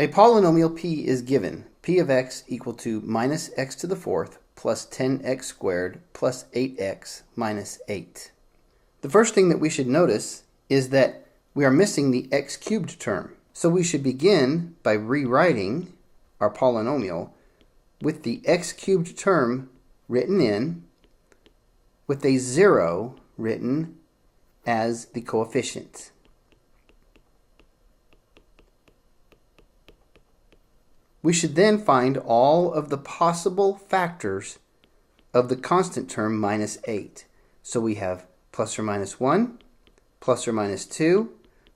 A polynomial p is given. P of x equal to minus x to the fourth plus 10x squared plus 8x minus 8. The first thing that we should notice is that we are missing the x cubed term. So we should begin by rewriting our polynomial with the x cubed term written in, with a 0 written as the coefficient. We should then find all of the possible factors of the constant term minus 8. So we have plus or minus 1, plus or minus 2,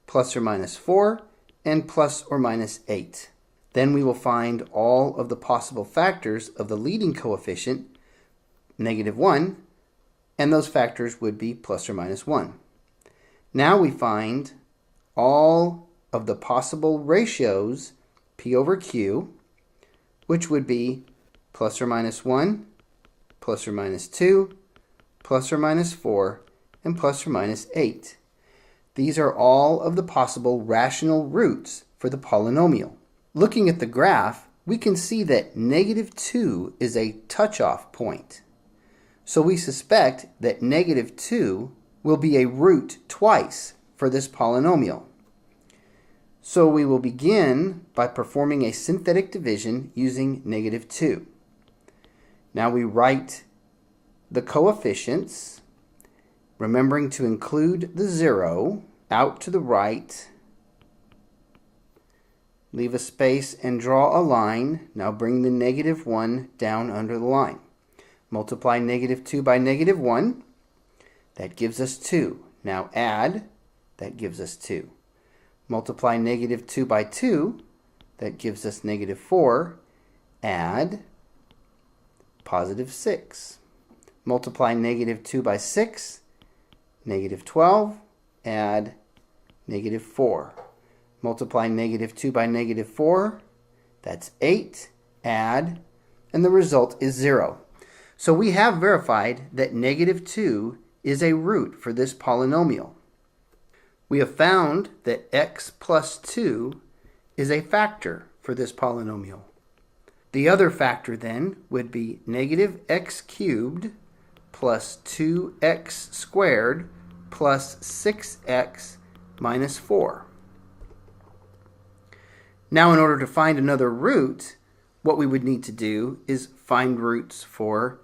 plus or minus 4, and plus or minus 8. Then we will find all of the possible factors of the leading coefficient, negative 1, and those factors would be plus or minus 1. Now we find all of the possible ratios, p over q, which would be plus or minus 1, plus or minus 2, plus or minus 4, and plus or minus 8. These are all of the possible rational roots for the polynomial. Looking at the graph, we can see that negative 2 is a touch-off point. So we suspect that negative 2 will be a root twice for this polynomial. So we will begin by performing a synthetic division using negative 2. Now we write the coefficients, remembering to include the 0 out to the right. Leave a space and draw a line. Now bring the negative 1 down under the line. Multiply negative 2 by negative 1. That gives us 2. Now add. That gives us 2. Multiply negative 2 by 2, that gives us negative 4, add positive 6. Multiply negative 2 by 6, negative 12, add negative 4. Multiply negative 2 by negative 4, that's 8, add, and the result is 0. So we have verified that negative 2 is a root for this polynomial. We have found that x plus 2 is a factor for this polynomial. The other factor then would be negative x cubed plus 2x squared plus 6x minus 4. Now in order to find another root, what we would need to do is find roots for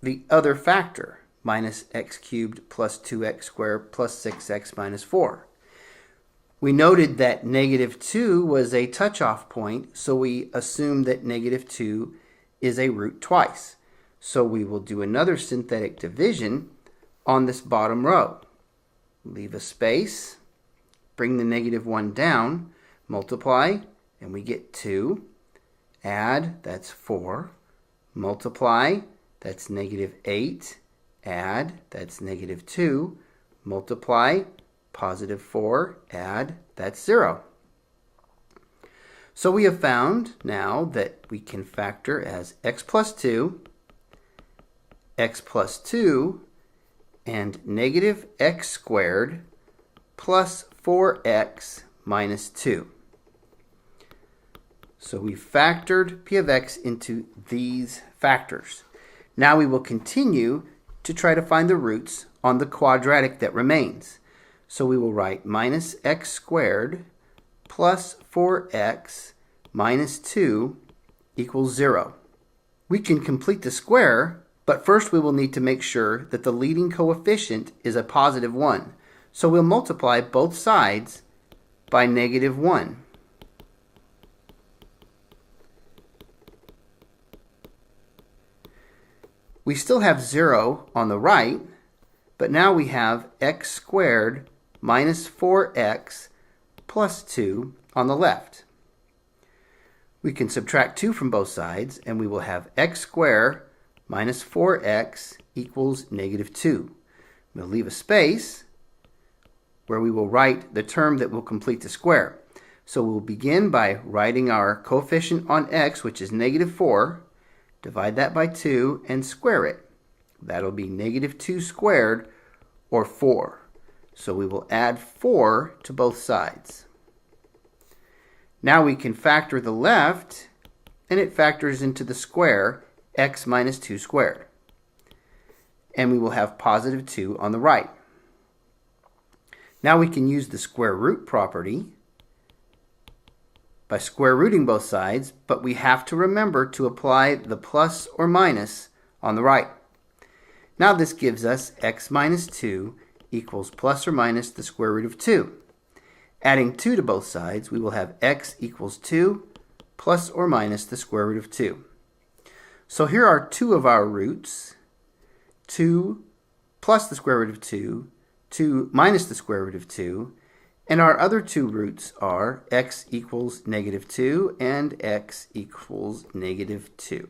the other factor, minus x cubed plus 2x squared plus 6x minus 4. We noted that negative 2 was a touch-off point, so we assume that negative 2 is a root twice. So we will do another synthetic division on this bottom row. Leave a space, bring the negative 1 down, multiply, and we get 2. Add, that's 4. Multiply, that's negative 8. Add, that's negative 2, multiply, positive 4, add, that's 0. So we have found now that we can factor as x plus 2, and negative x squared plus 4x minus 2. So we factored p of x into these factors. Now we will continue to try to find the roots on the quadratic that remains. So we will write minus x squared plus 4x minus 2 equals 0. We can complete the square, but first we will need to make sure that the leading coefficient is a positive 1. So we'll multiply both sides by negative 1. We still have 0 on the right, but now we have x squared minus 4x plus 2 on the left. We can subtract 2 from both sides, and we will have x squared minus 4x equals negative 2. We'll leave a space where we will write the term that will complete the square. So we'll begin by writing our coefficient on x, which is negative 4. Divide that by 2 and square it. That'll be negative 2 squared, or 4. So we will add 4 to both sides. Now we can factor the left, and it factors into the square, x minus 2 squared. And we will have positive 2 on the right. Now we can use the square root property by square rooting both sides, but we have to remember to apply the plus or minus on the right. Now this gives us x minus 2 equals plus or minus the square root of 2. Adding 2 to both sides, we will have x equals 2 plus or minus the square root of 2. So here are two of our roots, 2 plus the square root of 2, 2 minus the square root of 2, and our other two roots are x equals negative 2 and x equals negative 2.